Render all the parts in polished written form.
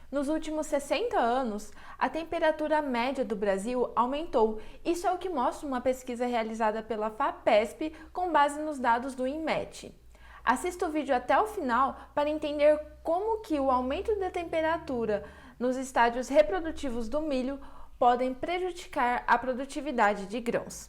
Nos últimos 60 anos, a temperatura média do Brasil aumentou. Isso é o que mostra uma pesquisa realizada pela FAPESP com base nos dados do INMET. Assista o vídeo até o final para entender como que o aumento da temperatura nos estádios reprodutivos do milho podem prejudicar a produtividade de grãos.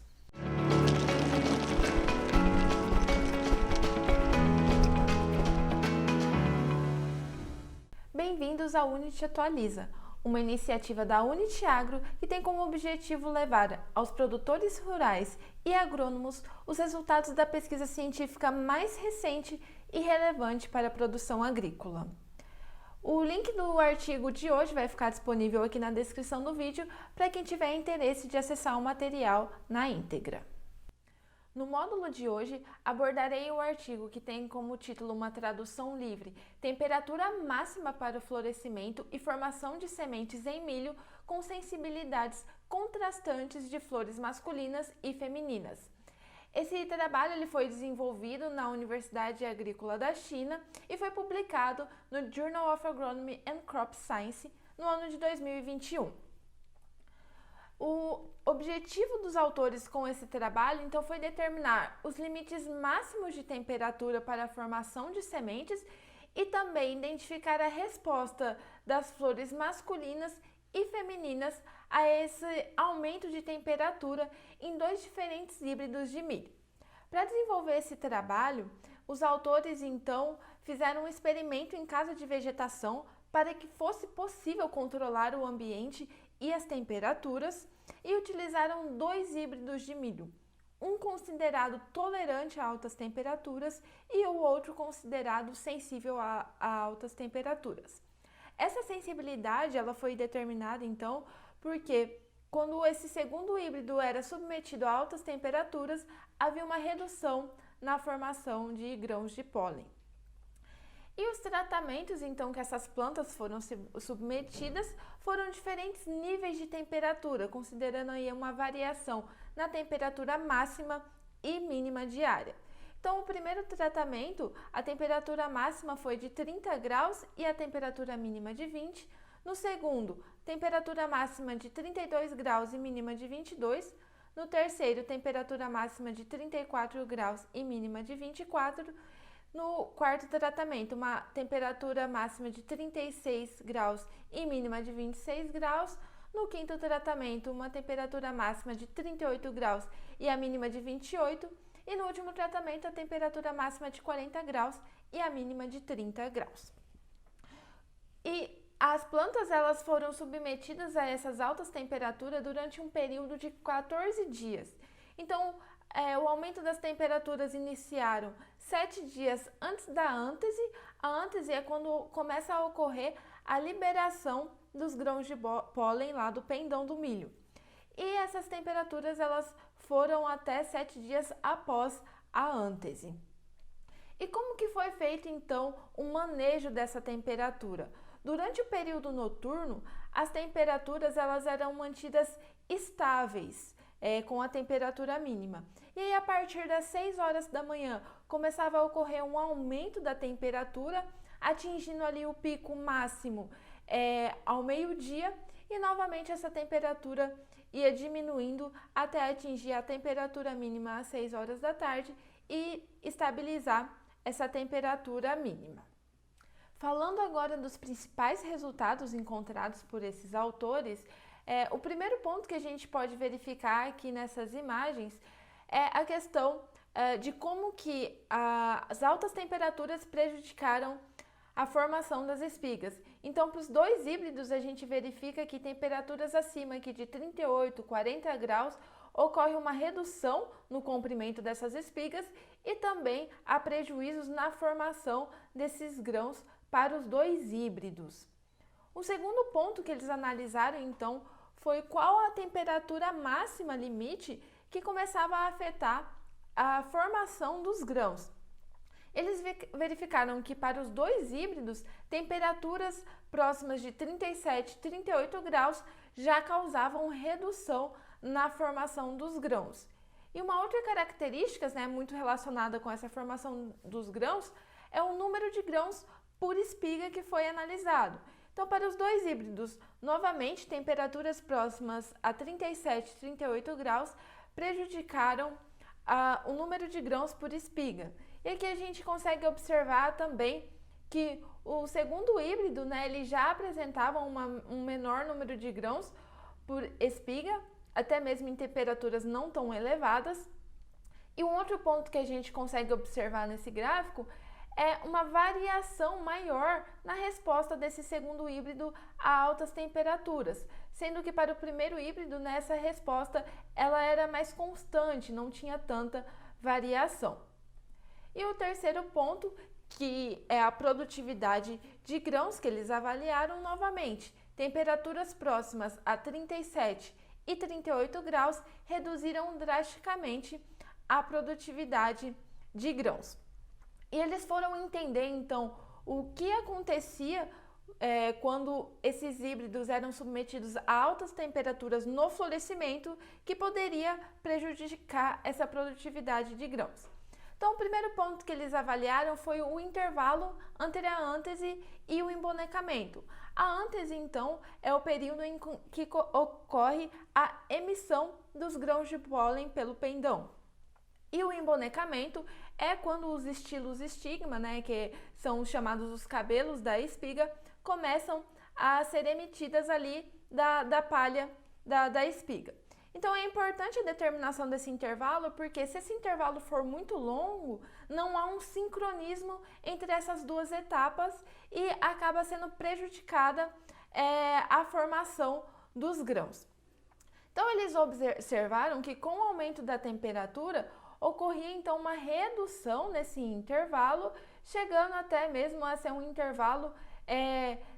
Bem-vindos ao Unity Atualiza, uma iniciativa da Unity Agro que tem como objetivo levar aos produtores rurais e agrônomos os resultados da pesquisa científica mais recente e relevante para a produção agrícola. O link do artigo de hoje vai ficar disponível aqui na descrição do vídeo para quem tiver interesse de acessar o material na íntegra. No módulo de hoje, abordarei o artigo que tem como título uma tradução livre, Temperatura máxima para o florescimento e formação de sementes em milho com sensibilidades contrastantes de flores masculinas e femininas. Esse trabalho ele foi desenvolvido na Universidade Agrícola da China e foi publicado no Journal of Agronomy and Crop Science no ano de 2021. O objetivo dos autores com esse trabalho, então, foi determinar os limites máximos de temperatura para a formação de sementes e também identificar a resposta das flores masculinas e femininas a esse aumento de temperatura em dois diferentes híbridos de milho. Para desenvolver esse trabalho, os autores, então, fizeram um experimento em casa de vegetação para que fosse possível controlar o ambiente e as temperaturas e utilizaram dois híbridos de milho, um considerado tolerante a altas temperaturas e o outro considerado sensível a altas temperaturas. Essa sensibilidade ela foi determinada então porque quando esse segundo híbrido era submetido a altas temperaturas, havia uma redução na formação de grãos de pólen. E os tratamentos, então, que essas plantas foram submetidas foram diferentes níveis de temperatura, considerando aí uma variação na temperatura máxima e mínima diária. Então, o primeiro tratamento, a temperatura máxima foi de 30 graus e a temperatura mínima de 20. No segundo, temperatura máxima de 32 graus e mínima de 22. No terceiro, temperatura máxima de 34 graus e mínima de 24. No quarto tratamento, uma temperatura máxima de 36 graus e mínima de 26 graus. No quinto tratamento, uma temperatura máxima de 38 graus e a mínima de 28. E no último tratamento, a temperatura máxima de 40 graus e a mínima de 30 graus. E as plantas elas foram submetidas a essas altas temperaturas durante um período de 14 dias. Então, o aumento das temperaturas iniciaram 7 dias antes da ântese. A ântese é quando começa a ocorrer a liberação dos grãos de pólen lá do pendão do milho. E essas temperaturas elas foram até 7 dias após a ântese. E como que foi feito então o manejo dessa temperatura? Durante o período noturno, as temperaturas elas eram mantidas estáveis, com a temperatura mínima. E aí, a partir das 6 horas da manhã, começava a ocorrer um aumento da temperatura, atingindo ali o pico máximo ao meio-dia, e novamente essa temperatura ia diminuindo até atingir a temperatura mínima às 6 horas da tarde e estabilizar essa temperatura mínima. Falando agora dos principais resultados encontrados por esses autores, o primeiro ponto que a gente pode verificar aqui nessas imagens é a questão de como que as altas temperaturas prejudicaram a formação das espigas. Então, para os dois híbridos, a gente verifica que temperaturas acima aqui de 38, 40 graus ocorre uma redução no comprimento dessas espigas e também há prejuízos na formação desses grãos para os dois híbridos. O segundo ponto que eles analisaram, então, foi qual a temperatura máxima limite que começava a afetar a formação dos grãos. Eles verificaram que para os dois híbridos, temperaturas próximas de 37 e 38 graus já causavam redução na formação dos grãos. E uma outra característica, muito relacionada com essa formação dos grãos é o número de grãos por espiga que foi analisado. Então, para os dois híbridos, novamente, temperaturas próximas a 37 e 38 graus prejudicaram o número de grãos por espiga. E aqui a gente consegue observar também que o segundo híbrido, né, ele já apresentava um menor número de grãos por espiga, até mesmo em temperaturas não tão elevadas. E um outro ponto que a gente consegue observar nesse gráfico é uma variação maior na resposta desse segundo híbrido a altas temperaturas, sendo que para o primeiro híbrido, nessa resposta ela era mais constante, não tinha tanta variação. E o terceiro ponto, que é a produtividade de grãos, que eles avaliaram novamente. Temperaturas próximas a 37 e 38 graus reduziram drasticamente a produtividade de grãos. E eles foram entender, então, o que acontecia quando esses híbridos eram submetidos a altas temperaturas no florescimento, que poderia prejudicar essa produtividade de grãos. Então, o primeiro ponto que eles avaliaram foi o intervalo entre a ântese e o embonecamento. A ântese, então, é o período em que ocorre a emissão dos grãos de pólen pelo pendão. E o embonecamento é quando os estilos estigma, né, que são chamados os cabelos da espiga, começam a ser emitidas ali da palha da espiga. Então é importante a determinação desse intervalo, porque se esse intervalo for muito longo, não há um sincronismo entre essas duas etapas e acaba sendo prejudicada a formação dos grãos. Então eles observaram que com o aumento da temperatura, ocorria então uma redução nesse intervalo, chegando até mesmo a ser um intervalo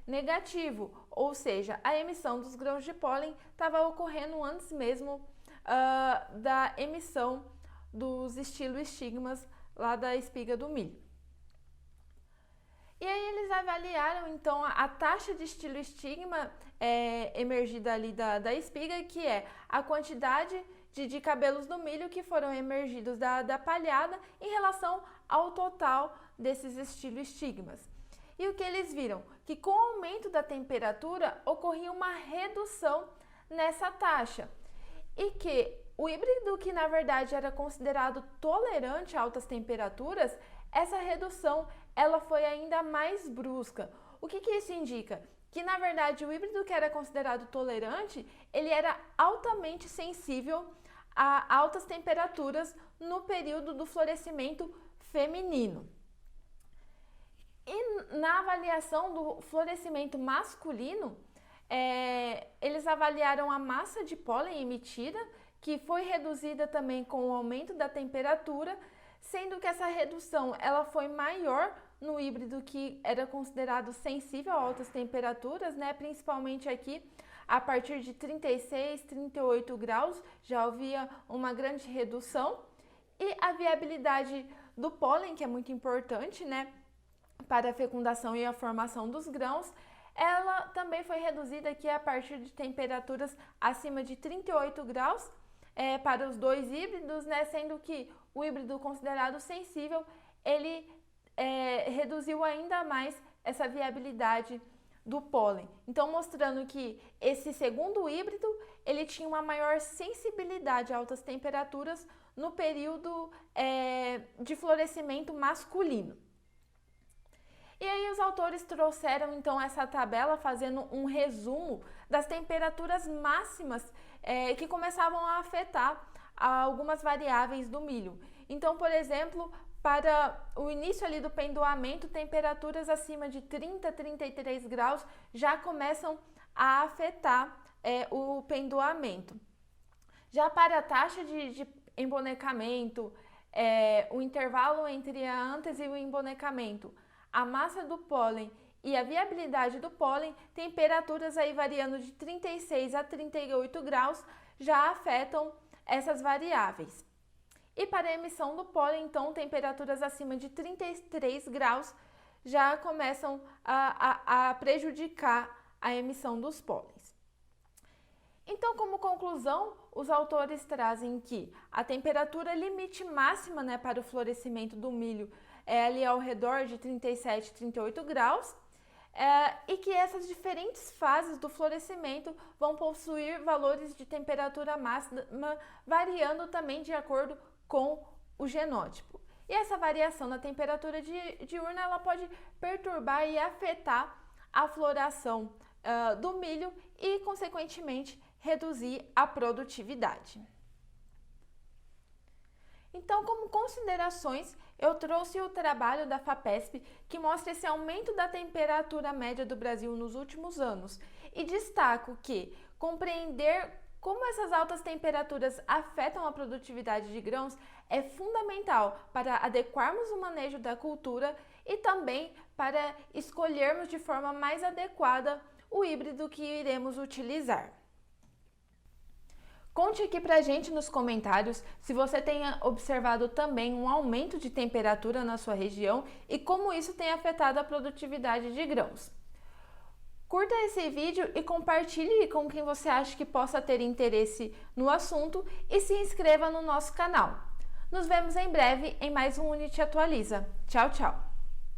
negativo, ou seja, a emissão dos grãos de pólen estava ocorrendo antes mesmo da emissão dos estiloestigmas lá da espiga do milho. E aí eles avaliaram então a taxa de estiloestigma emergida ali da espiga, que é a quantidade de cabelos do milho que foram emergidos da palhada em relação ao total desses estiloestigmas. E o que eles viram? Que com o aumento da temperatura ocorria uma redução nessa taxa. E que o híbrido que na verdade era considerado tolerante a altas temperaturas, essa redução ela foi ainda mais brusca. O que isso indica? Que na verdade o híbrido que era considerado tolerante, ele era altamente sensível a altas temperaturas no período do florescimento feminino. E na avaliação do florescimento masculino, eles avaliaram a massa de pólen emitida, que foi reduzida também com o aumento da temperatura, sendo que essa redução ela foi maior no híbrido que era considerado sensível a altas temperaturas, né? Principalmente aqui a partir de 36, 38 graus já havia uma grande redução. E a viabilidade do pólen, que é muito importante, né, para a fecundação e a formação dos grãos, ela também foi reduzida aqui a partir de temperaturas acima de 38 graus para os dois híbridos, né, sendo que o híbrido considerado sensível, ele reduziu ainda mais essa viabilidade do pólen. Então, mostrando que esse segundo híbrido, ele tinha uma maior sensibilidade a altas temperaturas no período de florescimento masculino. E aí os autores trouxeram então essa tabela fazendo um resumo das temperaturas máximas que começavam a afetar algumas variáveis do milho. Então, por exemplo, para o início ali do pendoamento, temperaturas acima de 30, 33 graus já começam a afetar o pendoamento. Já para a taxa de embonecamento, o intervalo entre a ântese e o embonecamento, a massa do pólen e a viabilidade do pólen, temperaturas aí variando de 36 a 38 graus já afetam essas variáveis. E para a emissão do pólen, então, temperaturas acima de 33 graus já começam a prejudicar a emissão dos pólens. Então, como conclusão, os autores trazem que a temperatura limite máxima, né, para o florescimento do milho é ali ao redor de 37, 38 graus. e que essas diferentes fases do florescimento vão possuir valores de temperatura máxima variando também de acordo com o genótipo. E essa variação na temperatura diurna ela pode perturbar e afetar a floração do milho e, consequentemente, reduzir a produtividade. Então, como considerações, eu trouxe o trabalho da FAPESP que mostra esse aumento da temperatura média do Brasil nos últimos anos e destaco que compreender como essas altas temperaturas afetam a produtividade de grãos é fundamental para adequarmos o manejo da cultura e também para escolhermos de forma mais adequada o híbrido que iremos utilizar. Conte aqui pra gente nos comentários se você tenha observado também um aumento de temperatura na sua região e como isso tem afetado a produtividade de grãos. Curta esse vídeo e compartilhe com quem você acha que possa ter interesse no assunto e se inscreva no nosso canal. Nos vemos em breve em mais um Unity Atualiza. Tchau, tchau!